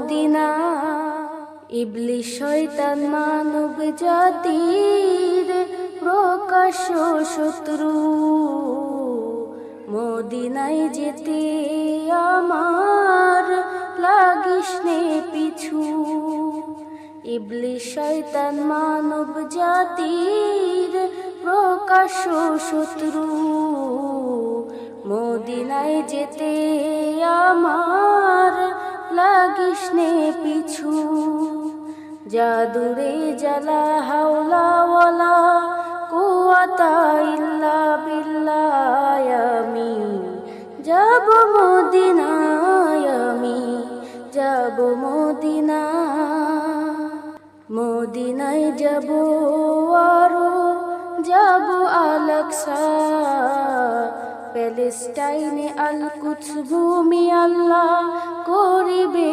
Medina. ইবলিস শয়তান মানব জাতির প্রকাশ্য শত্রু, মদিনায় যেতে আমার লাগিস নে পিছু। ইবলিস শয়তান মানব জাতির প্রকাশ্য শত্রু, মদিনায় যেতে আমার লাগিস নে পিছু। জাদুরে জালা হাওলা ওয়ালা কুওয়াতা ইল্লা বিল্লাহ, আমি যাব মদিনায়, আমি যাব মদিনা। মদিনায় যাব আরো যাব আল-আকসা, প্যালেস্টাইনে আল কুদস ভূমি আল্লাহ করিবে